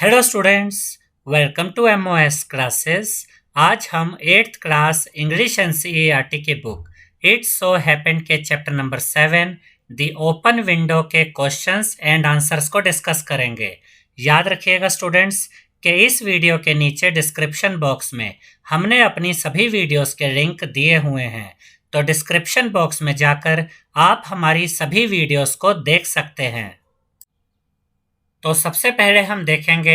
Hello students, welcome to MOS classes. आज हम 8th class English NCERT की book it's so happened के chapter number 7 the open window के questions and answers को discuss करेंगे। याद रखिएगा स्टूडेंट्स कि इस वीडियो के नीचे डिस्क्रिप्शन बॉक्स में हमने अपनी सभी वीडियोस के लिंक दिए हुए हैं, तो डिस्क्रिप्शन बॉक्स में जाकर आप हमारी सभी वीडियोस को देख सकते हैं। तो सबसे पहले हम देखेंगे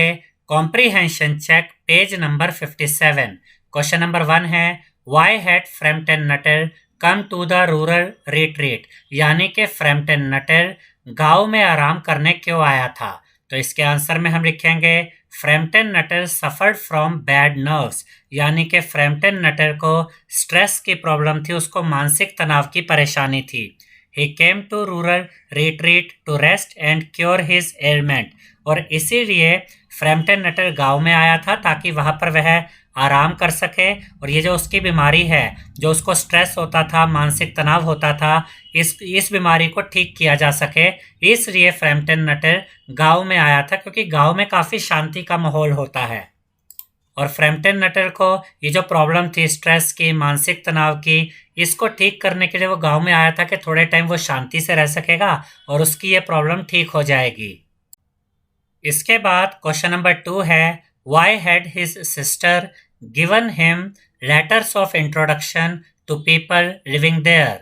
comprehension check page number 57। Question number 1 है why had Frampton Nutter come to the rural retreat, यानी कि फ्रैम्पटन नटर गांव में आराम करने क्यों आया था। तो इसके आंसर में हम लिखेंगे Frampton नटर suffered from bad nerves, यानी कि फ्रैम्पटन नटर को स्ट्रेस की प्रॉब्लम थी, उसको मानसिक तनाव की परेशानी थी। He came to rural retreat to rest and cure his ailment, और इसीलिए फ्रैम्पटन नटर गांव में आया था ताकि वहां पर वह आराम कर सके और ये जो उसकी बीमारी है, जो उसको स्ट्रेस होता था, मानसिक तनाव होता था, इस बीमारी को ठीक किया जा सके। इसलिए फ्रैम्पटन नटर गांव में आया था, क्योंकि गांव में काफ़ी शांति का माहौल होता है। और फ्रैम्पटन नटर को ये जो प्रॉब्लम थी स्ट्रेस की, मानसिक तनाव की, इसको ठीक करने के लिए वो गांव में आया था कि थोड़े टाइम वो शांति से रह सकेगा और उसकी ये प्रॉब्लम ठीक हो जाएगी। इसके बाद क्वेश्चन नंबर 2 है why had his sister given him letters of introduction to people living there,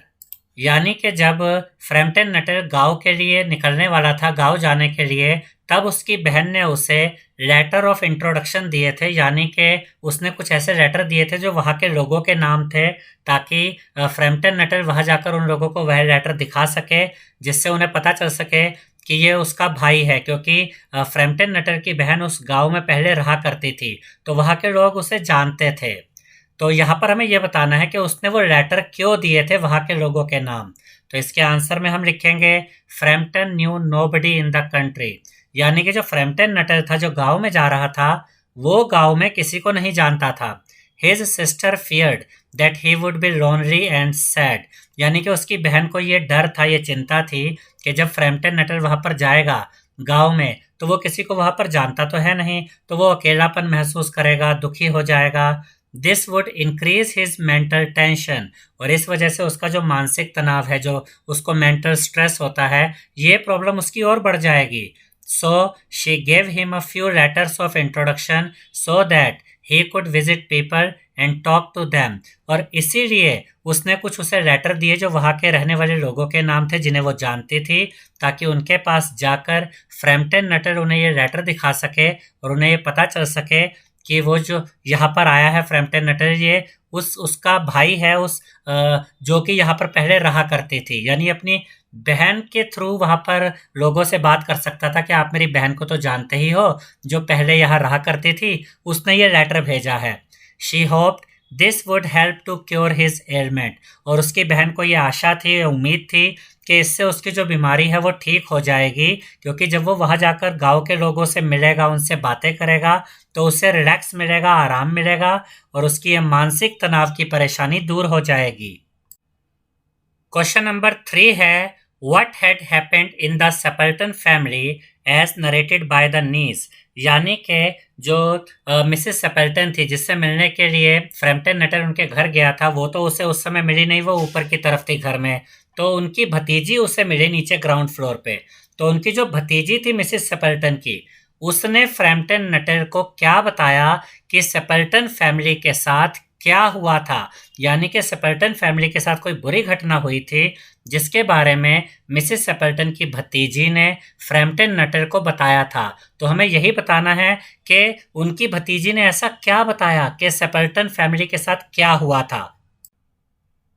यानी कि जब फ्रैम्पटन नटर गांव के लिए निकलने वाला था, गांव जाने के लिए, तब उसकी बहन ने उसे लेटर ऑफ इंट्रोडक्शन दिए थे, यानी कि उसने कुछ ऐसे लेटर दिए थे जो वहाँ के लोगों के नाम थे, ताकि फ्रैम्पटन नटर वहाँ जाकर उन लोगों को वह लेटर दिखा सके, जिससे उन्हें पता चल सके कि ये उसका भाई है, क्योंकि फ्रैम्पटन नटर की बहन उस गांव में पहले रहा करती थी, तो वहाँ के लोग उसे जानते थे। तो यहाँ पर हमें यह बताना है कि उसने वो लेटर क्यों दिए थे वहाँ के लोगों के नाम। तो इसके आंसर में हम लिखेंगे Frampton new nobody in the country, यानी कि जो फ्रैम्पटन नटर था, जो गांव में जा रहा था, वो गांव में किसी को नहीं जानता था। His sister feared that he would be lonely and sad, यानी कि उसकी बहन को ये डर था, ये चिंता थी कि जब फ्रैम्पटन नटर वहाँ पर जाएगा गांव में, तो वो किसी को वहाँ पर जानता तो है नहीं, तो वो अकेलापन महसूस करेगा, दुखी हो जाएगा। This would increase his mental tension, और इस वजह से उसका जो मानसिक तनाव है, जो उसको मेंटल स्ट्रेस होता है, ये प्रॉब्लम उसकी और बढ़ जाएगी। So she gave him a few letters of introduction so that he could visit people and talk to them, और इसीलिए उसने कुछ उसे लेटर दिए जो वहाँ के रहने वाले लोगों के नाम थे, जिन्हें वो जानती थी, ताकि उनके पास जाकर फ्रैम्पटन नटर उन्हें ये लेटर दिखा सके और उन्हें ये पता चल सके कि वो जो यहाँ पर आया है फ्रैम्पटन नटर, ये उसका भाई है, जो कि यहाँ पर पहले रहा करती थी, यानी अपनी बहन के थ्रू वहाँ पर लोगों से बात कर सकता था कि आप मेरी बहन को तो जानते ही हो, जो पहले यहाँ रहा करती थी, उसने ये लेटर भेजा है। She hoped this would help to cure his ailment, और उसकी बहन को ये आशा थी, उम्मीद थी कि इससे उसकी जो बीमारी है वो ठीक हो जाएगी, क्योंकि जब वो वहाँ जाकर गांव के लोगों से मिलेगा, उनसे बातें करेगा, तो उससे रिलैक्स मिलेगा, आराम मिलेगा, और उसकी ये मानसिक तनाव की परेशानी दूर हो जाएगी। क्वेश्चन नंबर 3 है what had happened in the Sappleton family as narrated by the niece, यानी कि जो मिसेस सेपल्टन थी, जिससे मिलने के लिए फ्रैम्पटन नटर उनके घर गया था, वो तो उसे उस समय मिली नहीं, वो ऊपर की तरफ थी घर में, तो उनकी भतीजी उसे मिली नीचे ग्राउंड फ्लोर पे। तो उनकी जो भतीजी थी मिसेस सेपल्टन की, उसने फ्रैम्पटन नटर को क्या बताया कि सेपल्टन फैमिली के साथ क्या हुआ था, यानी कि सेपल्टन फैमिली के साथ कोई बुरी घटना हुई थी, जिसके बारे में मिसेस सेपल्टन की भतीजी ने फ्रैम्पटन नटर को बताया था। तो हमें यही बताना है कि उनकी भतीजी ने ऐसा क्या बताया कि सेपल्टन फैमिली के साथ क्या हुआ था।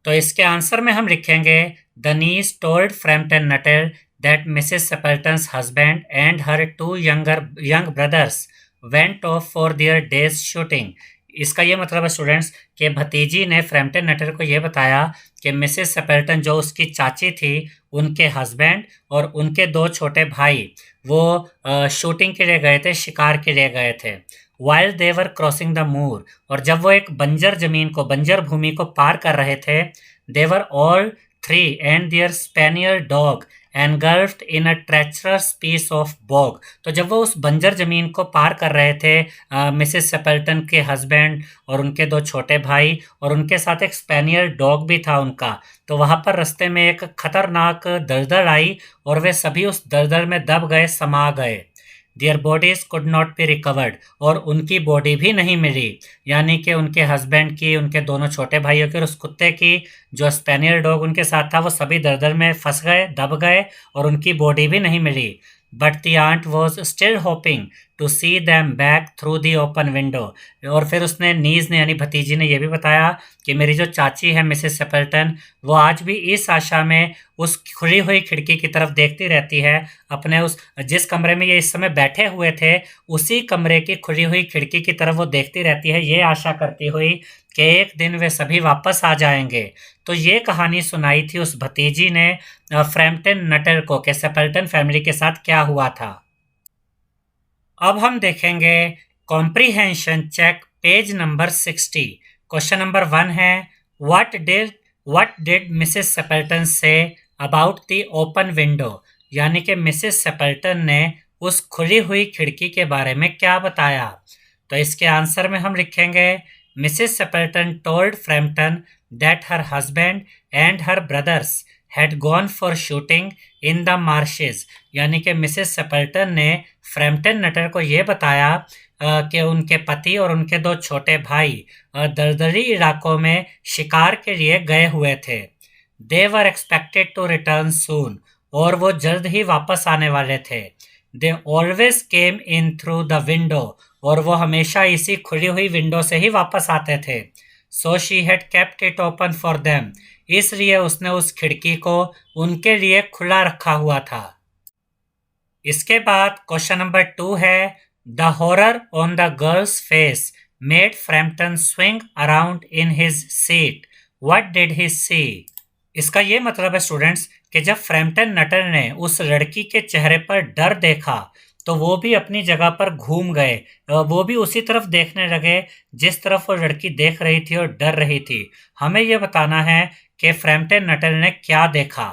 तो इसके आंसर में हम लिखेंगे the niece told Frampton Nutter that Mrs. Sepulton's husband and her two young brothers went off for their day's shooting। इसका ये मतलब है स्टूडेंट्स कि भतीजी ने फ्रैम्पटन नटर को ये बताया कि मिसेस सेपल्टन, जो उसकी चाची थी, उनके हस्बैंड और उनके 2 छोटे भाई वो शूटिंग के लिए गए थे, शिकार के लिए गए थे। वाइल देवर क्रॉसिंग द मूर, और जब वो एक बंजर भूमि को पार कर रहे थे, देवर all 3 and their spaniel dog engulfed in a treacherous piece of bog। तो जब वो उस बंजर जमीन को पार कर रहे थे मिसेस सेपल्टन के हस्बैंड और उनके दो छोटे भाई और उनके साथ एक स्पेनियल डॉग भी था उनका, तो वहां पर रास्ते में एक खतरनाक दलदल आई और वे सभी उस दलदल में दब गए, समा गए। Their bodies could not be recovered, और उनकी बॉडी भी नहीं मिली, यानी कि उनके हस्बैंड की, उनके दोनों छोटे भाइयों की और उस कुत्ते की जो स्पेनियल डॉग उनके साथ था, वो सभी दलदल में फंस गए, दब गए और उनकी बॉडी भी नहीं मिली। But the aunt was still hoping to see them back through the open window. और फिर उसने नीज ने यानी भतीजी ने यह भी बताया कि मेरी जो चाची है मिसेस सेपल्टन, वो आज भी इस आशा में उस खुली हुई खिड़की की तरफ देखती रहती है, अपने उस जिस कमरे में ये इस समय बैठे हुए थे उसी कमरे की खुली हुई खिड़की की तरफ वो देखती रहती है, ये आशा करती हुई कि एक दिन वे सभी वापस आ जाएंगे। तो ये कहानी सुनाई थी उस भतीजी ने फ्रैम्पटन नटल को कि सेपल्टन फैमिली के साथ क्या हुआ था। अब हम देखेंगे comprehension check page number 60। Question number 1 है what did Mrs सेपल्टन say about the open window, यानी कि मिसेस सेपल्टन ने उस खुली हुई खिड़की के बारे में क्या बताया। तो इसके आंसर में हम लिखेंगे Mrs Sappleton told Frampton that her husband and her brothers had gone for shooting in the marshes, यानी कि मिसेस सेपल्टन ने फ्रैम्पटन नटर को ये बताया कि उनके पति और उनके दो छोटे भाई दलदली इलाकों में शिकार के लिए गए हुए थे। दे वर एक्सपेक्टेड टू रिटर्न सून, और वो जल्द ही वापस आने वाले थे। They always came in through the window, और वो हमेशा इसी खुली हुई विंडो से ही वापस आते थे। So she had kept it open for them, इसलिए उसने उस खिड़की को उनके लिए खुला रखा हुआ था। इसके बाद क्वेश्चन नंबर 2 है the horror on the girl's face made Framton swing around in his seat, what did he see. इसका ये मतलब है स्टूडेंट्स कि जब फ्रैम्पटन नटर ने उस लड़की के चेहरे पर डर देखा तो वो भी अपनी जगह पर घूम गए, वो भी उसी तरफ देखने लगे जिस तरफ वो लड़की देख रही थी और डर रही थी। हमें यह बताना है कि फ्रैम्पटन नटर ने क्या देखा।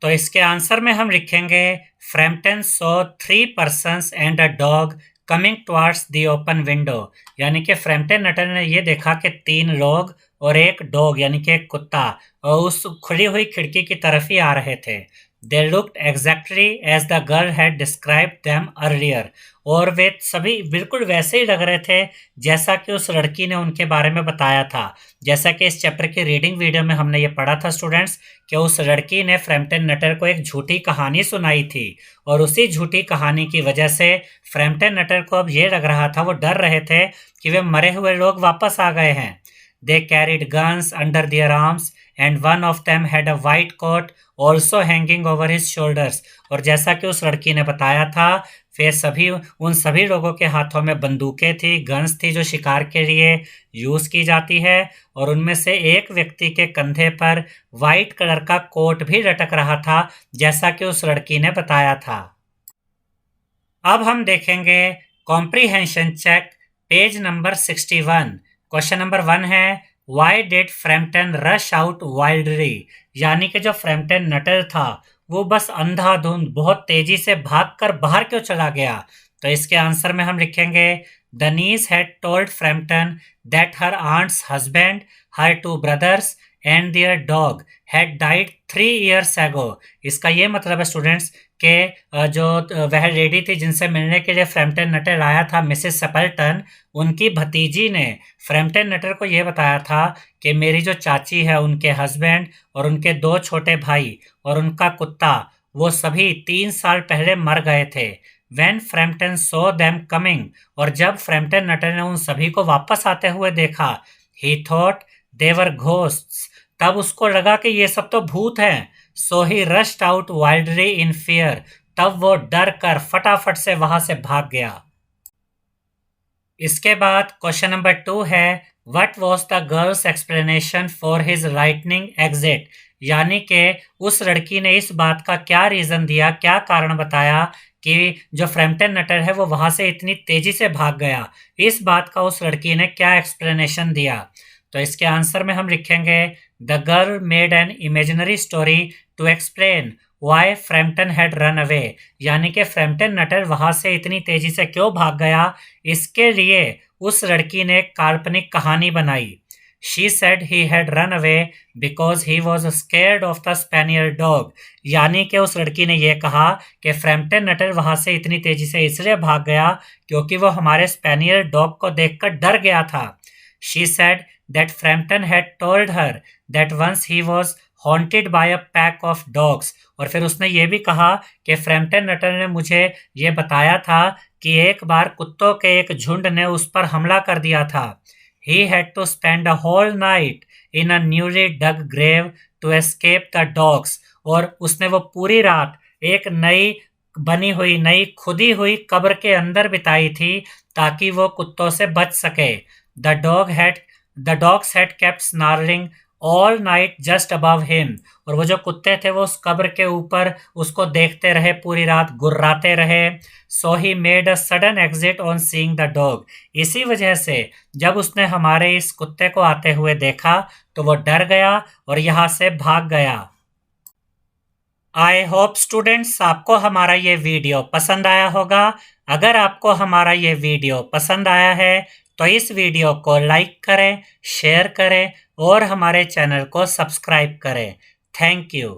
तो इसके आंसर में हम लिखेंगे Frampton saw 3 persons and a dog coming towards the open window, यानी कि फ्रैम्पटन नटर ने यह देखा कि 3 लोग और एक डॉग यानी कि एक कुत्ता उस खुली हुई खिड़की की तरफ ही आ रहे थे। They looked exactly as the girl had described them earlier, और वे सभी बिल्कुल वैसे ही लग रहे थे जैसा कि उस लड़की ने उनके बारे में बताया था। जैसा कि इस चैप्टर की रीडिंग वीडियो में हमने ये पढ़ा था स्टूडेंट्स कि उस लड़की ने फ्रैम्पटन नटर को एक झूठी कहानी सुनाई थी, और उसी झूठी कहानी की वजह से फ्रैम्पटन नटर को अब ये लग रहा था, वो डर रहे थे कि वे मरे हुए लोग वापस आ गए हैं। They carried guns under their arms and one of them had a white coat also hanging over his shoulders, और जैसा कि उस लड़की ने बताया था फिर उन सभी लोगों के हाथों में बंदूकें थी, गन्स थी जो शिकार के लिए यूज की जाती है, और उनमें से एक व्यक्ति के कंधे पर वाइट कलर का कोट भी लटक रहा था जैसा कि उस लड़की ने बताया था। अब हम देखेंगे comprehension check page number 61। Question number 1 है why did Frampton rush out wildly, यानी कि जो फ्रैम्पटन नटर था वो बस अंधाधुंध बहुत तेजी से भागकर बाहर क्यों चला गया। तो इसके आंसर में हम लिखेंगे the niece had told Frampton that her aunt's husband, her 2 brothers and their dog had died 3 years ago। इसका ये मतलब है स्टूडेंट्स कि जो वह लेडी थी जिनसे मिलने के लिए फ्रैम्पटन नटर आया था मिसेस सेपल्टन, उनकी भतीजी ने फ्रैम्पटन नटर को यह बताया था कि मेरी जो चाची है उनके हस्बैंड और उनके 2 छोटे भाई और उनका कुत्ता वो सभी 3 साल पहले मर गए थे। When Frampton saw them coming, और जब फ्रैम्पटन नटर ने उन सभी को वापस आते हुए देखा, he thought they were ghosts, तब उसको लगा कि ये सब तो भूत हैं। So he rushed out wildly in fear, तब वो डर कर फटाफट से वहां से भाग गया। इसके बाद क्वेश्चन नंबर 2 है What was the girl's explanation for his lightning exit, यानी कि उस लड़की ने इस बात का क्या रीजन दिया, क्या कारण बताया कि जो फ्रैम्पटन नटर है वो वहां से इतनी तेजी से भाग गया। इस बात का उस लड़की ने क्या एक्सप्लेनेशन दिया। तो इसके आंसर में हम लिखेंगे the girl made an imaginary story to explain why Frampton had run away, यानी कि फ्रैम्पटन नटर वहां से इतनी तेजी से क्यों भाग गया, इसके लिए उस लड़की ने एक काल्पनिक कहानी बनाई। She said he had run away because he was scared of the Spaniel dog, यानी कि उस लड़की ने यह कहा कि फ्रैम्पटन नटर वहां से इतनी तेजी से इसलिए भाग गया क्योंकि वो हमारे स्पेनियल डॉग को देखकर डर गया था। She said that Frampton had told her that once he was haunted by a pack of dogs, और फिर उसने ये भी कहा कि फ्रैम्पटन नटर ने मुझे ये बताया था कि एक बार कुत्तों के एक झुंड ने उस पर हमला कर दिया था। He had to spend a whole night in a newly dug grave to escape the dogs, और उसने वो पूरी रात एक नई खुदी हुई कब्र के अंदर बिताई थी ताकि वो कुत्तों से बच सके। The dogs had kept snarling all night just above him, और वो जो कुत्ते थे वो उस कब्र के ऊपर उसको देखते रहे, पूरी रात गुर्राते रहे। So he made a sudden exit on seeing the dog, इसी वजह से जब उसने हमारे इस कुत्ते को आते हुए देखा तो वो डर गया और यहाँ से भाग गया। आई होप स्टूडेंट्स आपको हमारा ये वीडियो पसंद आया होगा। अगर आपको हमारा ये वीडियो पसंद आया है तो इस वीडियो को लाइक करें, शेयर करें और हमारे चैनल को सब्सक्राइब करें। Thank you.